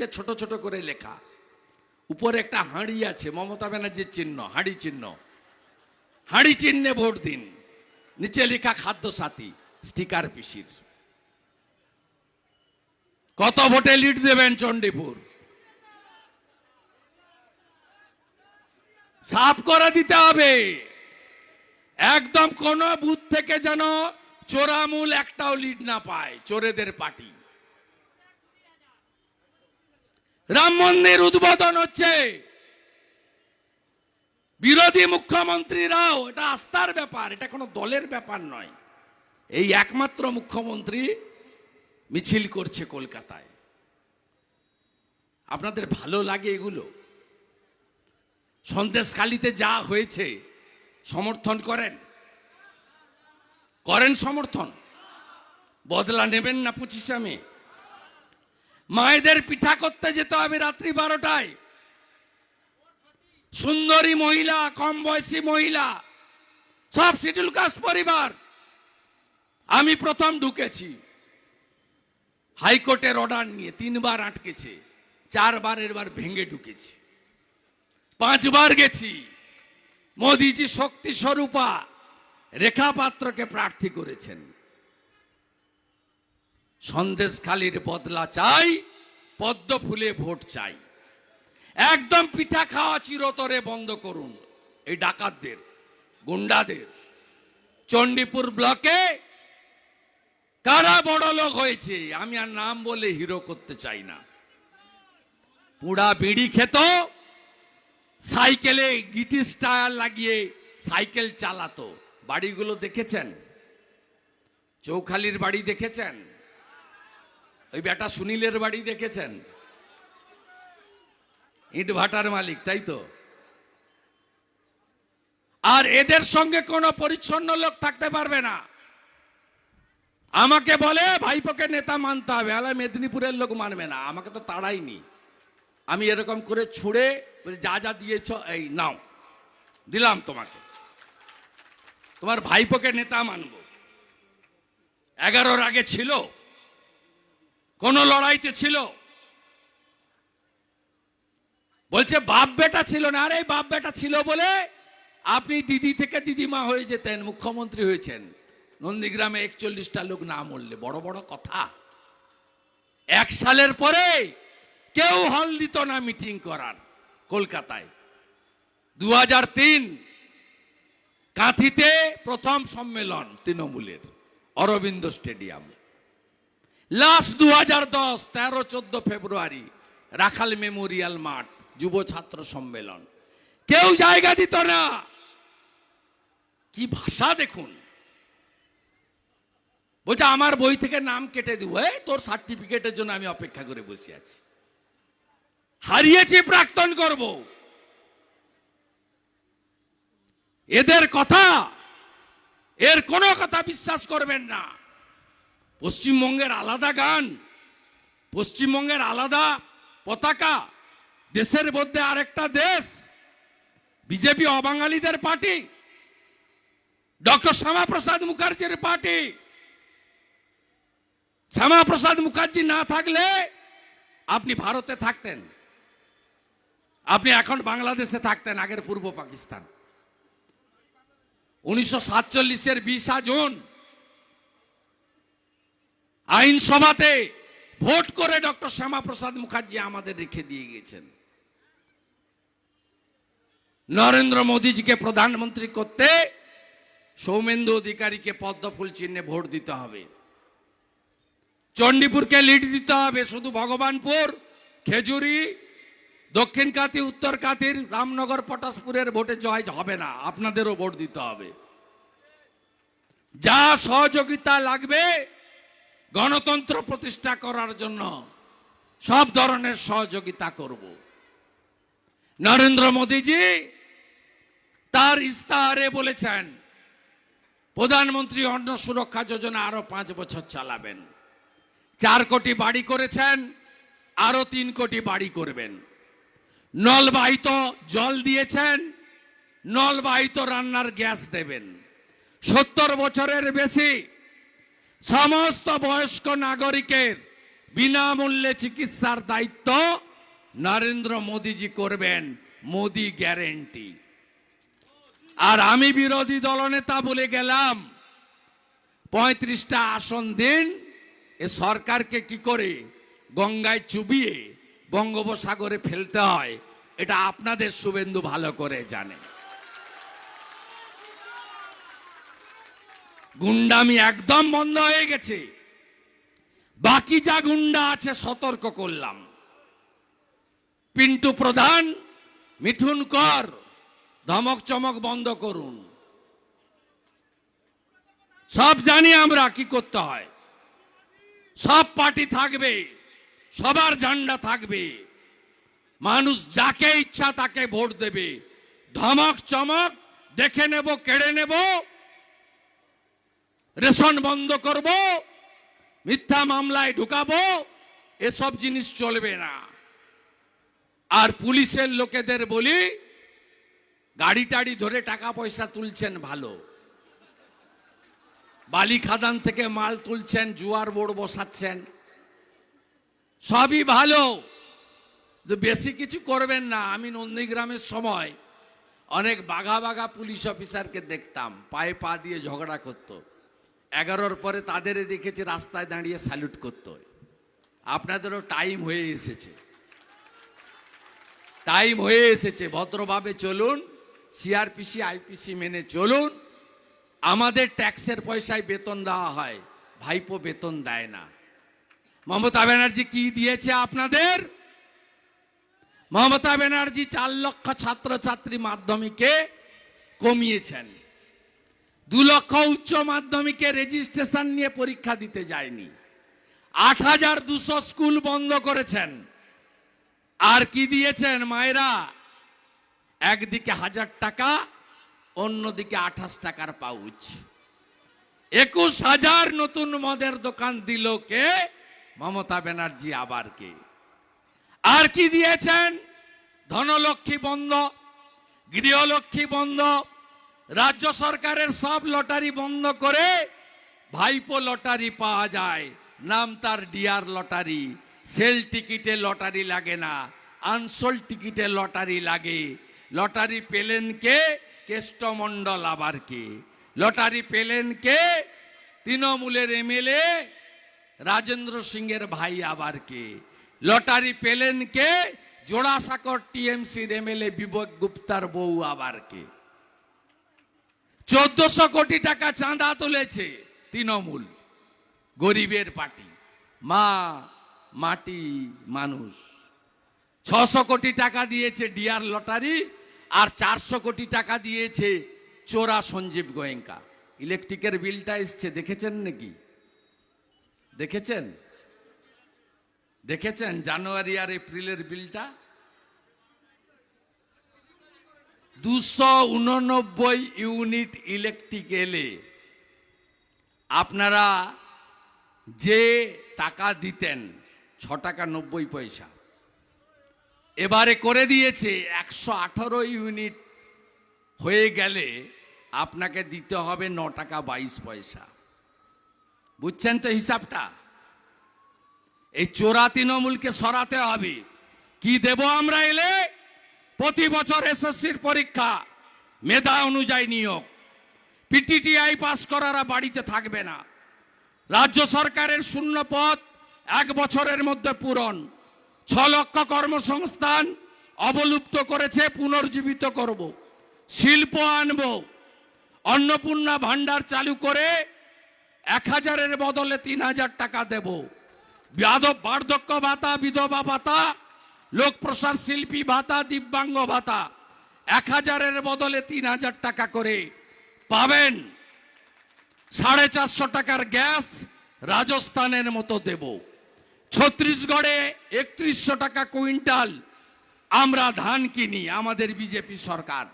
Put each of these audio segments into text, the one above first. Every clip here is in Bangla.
দিকে ছোট ছোট করে লেখা, উপরে একটা হাঁড়ি আছে, মমতা ব্যানার্জির চিহ্ন, হাঁড়ি চিহ্ন, হাঁড়ি চিহ্নে ভোট দিন। নিচে লেখা খাদ্য সাথী, স্টিকার পিসির। কত ভোটে লিড দেবেন চণ্ডীপুর? সাফ করে দিতে হবে, একদম কোন বুথ থেকে যেন চোরামূল একটাও লিড না পায়, চোরেদের পার্টি। রাম মন্দির উদ্বোধন হচ্ছে, বিরোধী মুখ্যমন্ত্রীরাও, এটা আস্থার ব্যাপার, এটা কোনো দলের ব্যাপার নয়। এই একমাত্র মুখ্যমন্ত্রী মিছিল করছে কলকাতায়। আপনাদের ভালো লাগে এগুলো? সন্দেশখালিতে যা হয়েছে সমর্থন করেন? করেন সমর্থন? বদলা নেবেন না 25শে মে? মায়েদের পিঠা করতে যেতে হবে রাত্রি 12টায়, সুন্দরী মহিলা, কম বয়সী মহিলা, সব শিডিউল কাস্ট পরিবার। আমি প্রথম ঢুকেছি হাইকোর্টের অর্ডার নিয়ে, 3 বার আটকেছে, 4 বারের বার ভেঙে ঢুকেছি, 5 বার গেছি। মোদিজি শক্তি স্বরূপা রেখা পাত্রকে প্রার্থী করেছেন। সন্দেশখালির বদলা চাই, পদ্ম ফুলে ভোট চাই। একদম পিঠা খাওয়া চিরতরে বন্ধ করুন এই ডাকাতদের, গুন্ডাদের। চণ্ডীপুর ব্লকে কারা বড় লোক হয়েছে, আমি আর নাম বলে হিরো করতে চাই না। পুরা বিড়ি খেত, সাইকেলে গিটিস টায়ার লাগিয়ে সাইকেল চালাতো। বাড়িগুলো দেখেছেন? চৌখালির বাড়ি দেখেছেন? ওই বেটা সুনীলের বাড়ি দেখেছেন? ইট ভাটার মালিক, তাই তো? আর এদের সঙ্গে কোনো পরিচ্ছন্ন লোক থাকতে পারবে না। আমাকে বলে ভাইপোকে নেতা মানতে হবে, আলা মেদিনীপুরের লোক মানবে না। আমাকে তো তাড়াইনি, আমি এরকম করে ছুঁড়ে যা যা দিয়েছ এই নাও, দিলাম তোমাকে, তোমার ভাইপোকে নেতা মানব। 11-র আগে ছিল? কোন লড়াইতে ছিল? বলছে বাপ বেটা ছিল না। আরে বাপ বেটা ছিল বলে আপনি দিদি থেকে দিদিমা হয়ে যেতেন, মুখ্যমন্ত্রী হয়েছেন। নন্দীগ্রামে 41টা লোক না মরলে বড় বড় কথা। 1 সালের পরে কেউ হল দিত না মিটিং করার কলকাতায়। 2003 কাঁথিতে প্রথম সম্মেলন তৃণমূলের, অরবিন্দ স্টেডিয়াম। লাস্ট 2010 13-14 ফেব্রুয়ারি রাখাল মেমোরিয়াল মাঠ, যুব ছাত্র সম্মেলন। কেউ জায়গা দিত না। কি ভাষা দেখুন! বলছে আমার বই থেকে নাম কেটে দিব। তোর সার্টিফিকেটের জন্য আমি অপেক্ষা করে বসে আছি। হারিয়েছি, প্রাক্তন করব। এদের কথা, এর কোনো কথা বিশ্বাস করবেন না। পশ্চিমবঙ্গের আলাদা গান, পশ্চিমবঙ্গের আলাদা পতাকা, দেশের মধ্যে আরেকটা দেশ। বিজেপি অবাঙালিদের পার্টি, ডক্টর শ্যামাপ্রসাদ মুখার্জির পার্টি। শ্যামাপ্রসাদ মুখার্জি না থাকলে আপনি ভারতে থাকতেন, আপনি এখন বাংলাদেশে থাকতেন, আগের পূর্ব পাকিস্তান। 1947-এর 20 জুন আইনসভাতে ভোট করে ডক্টর শ্যামাপ্রসাদ মুখার্জি আমাদের রেখে দিয়ে গেছেন। নরেন্দ্র মোদীজিকে প্রধানমন্ত্রী করতে সৌমেন্দু অধিকারীকে পদ্মফুল চিহ্নে ভোট দিতে হবে। চণ্ডীপুরকে লিড দিতে হবে। শুধু ভগবানপুর, খেজুরি, দক্ষিণ কাতি, উত্তর কাতির, রামনগর, পটাশপুরের ভোটে জয় হবে না, আপনাদেরও ভোট দিতে হবে। যা সহযোগিতা লাগবে গণতন্ত্র প্রতিষ্ঠা করার জন্য সব ধরনের সহযোগিতা করব। নরেন্দ্র মোদীজি তার ইস্তাহারে বলেছেন প্রধানমন্ত্রী অন্ন সুরক্ষা যোজনা আরো 5 বছর চালাবেন। 4 কোটি বাড়ি করেছেন, আরো 3 কোটি বাড়ি করবেন। নলবাহিত জল দিয়েছেন, নলবাহিত রান্নার গ্যাস দেবেন। 70 বছরের বেশি সমস্ত বয়স্ক নাগরিকের বিনামূল্যে চিকিৎসার দায়িত্ব নরেন্দ্র মোদীজি করবেন, মোদী গ্যারেন্টি। আর আমি বিরোধী দলনেতা বলে গেলাম 35টা আসন দিন, এ সরকারকে কি করে গঙ্গায় চুবিয়ে বঙ্গোপসাগরে ফেলতে হয় এটা আপনাদের শুভেন্দু ভালো করে জানে। গুন্ডামি একদম বন্ধ হয়ে গেছে। বাকি যা গুন্ডা আছে সতর্ক করলাম, পিন্টু প্রধান, মিঠুন কর, ধমক চমক বন্ধ করুন। সব জানি আমরা কি করতে হয়। সব পার্টি থাকবে, সবার ঝান্ডা থাকবে, মানুষ যাকে ইচ্ছা তাকে ভোট দেবে। ধমক চমক দেখে নেব, কেড়ে নেব, রেশন বন্ধ করব, মিথ্যা মামলায় ঢুকাবো, এসব জিনিস চলবে না। আর পুলিশের লোকেদের বলি, গাড়ি টাড়ি ধরে টাকা পয়সা তুলছেন ভালো, বালি খাদান থেকে মাল তুলছেন, জুয়ার বোর্ড বসাচ্ছেন, সবই ভালো, বেশি কিছু করবেন না। আমি নন্দীগ্রামের সময় অনেক বাঘা বাঘা পুলিশ অফিসারকে দেখতাম, পায়ে পা দিয়ে ঝগড়া করত। 11-র পরে তাদের দেখেছি রাস্তায় দাঁড়িয়ে স্যালুট করত। আপনাদেরও টাইম হয়ে এসেছে, টাইম হয়ে এসেছে, ভদ্রভাবে চলুন, সিআরপিসি আইপিসি মেনে চলুন। আমাদের ট্যাক্সের পয়সায় বেতন দেওয়া হয়, ভাইপো বেতন দেয় না। মমতা ব্যানার্জি কি দিয়েছে আপনাদের? মমতা ব্যানার্জি 4 লক্ষ ছাত্রছাত্রী মাধ্যমিকে কমিয়েছেন, 2 লক্ষ উচ্চ মাধ্যমিকে রেজিস্ট্রেশন নিয়ে পরীক্ষা দিতে যায়নি, 8200 স্কুল বন্ধ করেছেন। আর কি দিয়েছেন মায়েরা? একদিকে 1000 টাকা, অন্যদিকে 28 টাকার পাউচ। 21,000 নতুন মদের দোকান দিল কে? মমতা ব্যানার্জি। আবার কে? আর কি দিয়েছেন? ধনলক্ষ্মী বন্ধ, গৃহলক্ষ্মী বন্ধ, রাজ্য সরকারের সব লটারি বন্ধ করে ভাইপো লটারি পাওয়া যায়, নাম তার ডিআর লটারি। সেল টিকিটে লটারি লাগে না, আনসোল টিকিটে লটারি লাগে। লটারি পেলেন কে? কেষ্টমণ্ডল। আবার কে? লটারি পেলেন কে? তৃণমূলের এমএলএ রাজেন্দ্র সিংয়ের ভাই। আবার কে? লটারি পেলেন কে? জোড়াসাঁকর টিএমসির এমএলএ বিবেক গুপ্তার বউ। আবার কে? 1400 কোটি টাকা চাঁদা তুলেছে তৃণমূল, গরিবের পার্টি, মা মাটি মানুষ। 600 কোটি টাকা দিয়েছে ডিআর লটারি, আর 400 কোটি টাকা দিয়েছে চোরা সঞ্জীব গোয়েঙ্কা। ইলেকট্রিকের বিলটা এসছে, দেখেছেন নাকি? দেখেছেন? দেখেছেন জানুয়ারি আর এপ্রিলের বিলটা? 289 ইউনিট ইলেকট্রিক এলে আপনারা যে টাকা দিতেন 6 টাকা 90 পয়সা, এবারে করে দিয়েছে 118 ইউনিট হয়ে গেলে আপনাকে দিতে হবে 9 টাকা 22 পয়সা। বুঝছেন তো হিসাবটা? এই চোরা তৃণমূলকে সরাতে হবে। কি দেব আমরা এলে? প্রতি বছর এসএসসির পরীক্ষা মেধা অনুযায়ী নিয়োগ, পিটিটিআই পাস করারা বাড়িতে থাকবে না, রাজ্য সরকারের শূন্য পদ 1 বছরের মধ্যে পূরণ, 6 লক্ষ কর্মসংস্থান অবলুপ্ত করেছে, পুনর্জীবিত করব, শিল্প আনব, অন্নপূর্ণা ভান্ডার চালু করে 1000-এর বদলে 3000 টাকা দেব, বার্ধক্য ভাতা, বিধবা ভাতা, লোক প্রসার শিল্পী ভাতা, দিব্যাঙ্গ ভাতা 1000-এর বদলে 3000 টাকা করে পাবেন। 450 টাকার গ্যাস রাজস্থানের মতো দেব। ছত্তিশগড়ে 3100 টাকা কুইন্টাল আমরা ধান কিনি, আমাদের বিজেপি সরকার।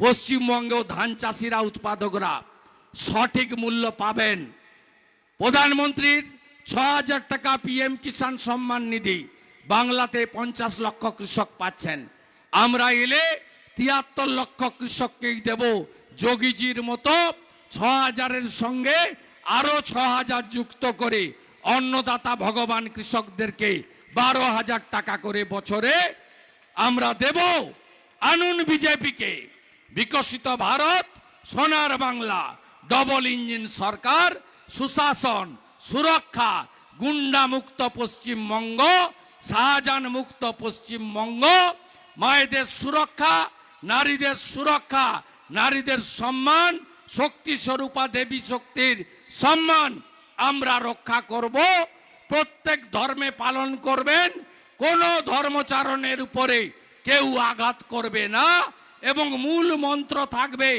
পশ্চিমবঙ্গেও ধান চাষিরা, উৎপাদকরা সঠিক মূল্য পাবেন। প্রধানমন্ত্রীর 6000 টাকা পিএম কিষাণ সম্মান নিধি, বাংলাতে 50 লক্ষ কৃষক পাচ্ছেন। আমরা এলে 73 লক্ষ কৃষককেই দেব। যোগীজির মতো 6000-এর সঙ্গে আরো 6000 যুক্ত করে অন্নদাতা ভগবান কৃষকদেরকে 12,000 টাকা করে বছরে আমরা দেব। আনুন বিজেপিকে। বিকশিত ভারত, সোনার বাংলা, ডবল ইঞ্জিন সরকার, সুশাসন, সুরক্ষা, গুন্ডা মুক্ত পশ্চিমবঙ্গ, শাহজাহান মুক্ত পশ্চিমবঙ্গ, মায়েদের সুরক্ষা, নারীদের সুরক্ষা, নারীদের সম্মান, শক্তি স্বরূপা দেবী শক্তির সম্মান আমরা রক্ষা করব। প্রত্যেক ধর্মে পালন করবেন, কোনো ধর্মচারণের উপরে কেউ আঘাত করবে না এবং মূল মন্ত্র থাকবে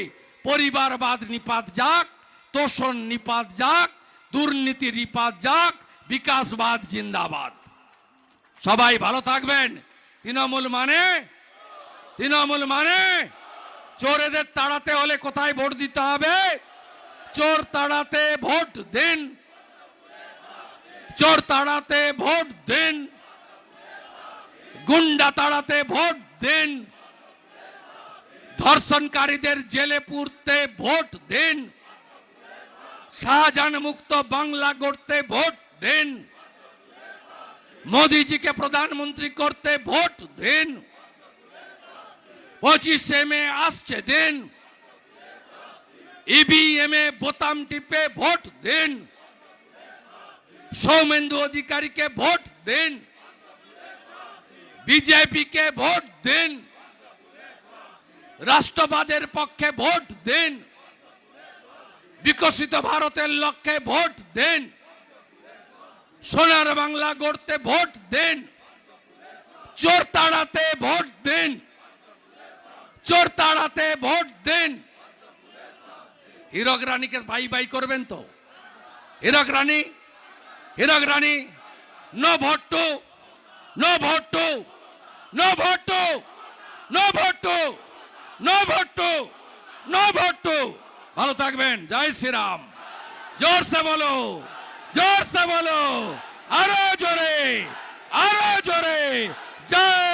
পরিবারবাদ নিপাত যাক, তোষণ নিপাত যাক, দুর্নীতি নিপাত যাক, বিকাশবাদ জিন্দাবাদ। সবাই ভালো থাকবেন। তৃণমূল মানে চোরেদের তাড়াতে হলে কোথায় ভোট দিতে হবে? চোর তাড়াতে ভোট দিন, চোর তাড়াতে ভোট দিন, গুন্ডা তাড়াতে ভোট দিন, ধর্ষণকারীদের জেলে পুরতে ভোট দিন, শাহজাহান মুক্ত বাংলা গড়তে ভোট দিন, মোদিজিকে প্রধানমন্ত্রী করতে ভোট দিন। 25শে মে আসছে দিন, ইভিএম এ বোতাম টিপে ভোট দিন, সৌমেন্দু অধিকারীকে ভোট দিন, বিজেপিকে ভোট দিন, রাষ্ট্রবাদের পক্ষে ভোট দিন, বিকশিত ভারতের লক্ষ্যে ভোট দিন, সোনার বাংলা গড়তে ভোট দিন, চোর তাড়াতে ভোট দিন, চোর তাড়াতে ভোট দিন। হীরক রানীকে বাই বাই করবেন তো? Hirak Rani no vote to, no vote to, no vote to, no vote to, no vote to, no vote to. ভালো থাকবেন। জয় শ্রীরাম। জোর সে বলো, জোর সে বলো, আরো জোরে, আরো জোরে। জয়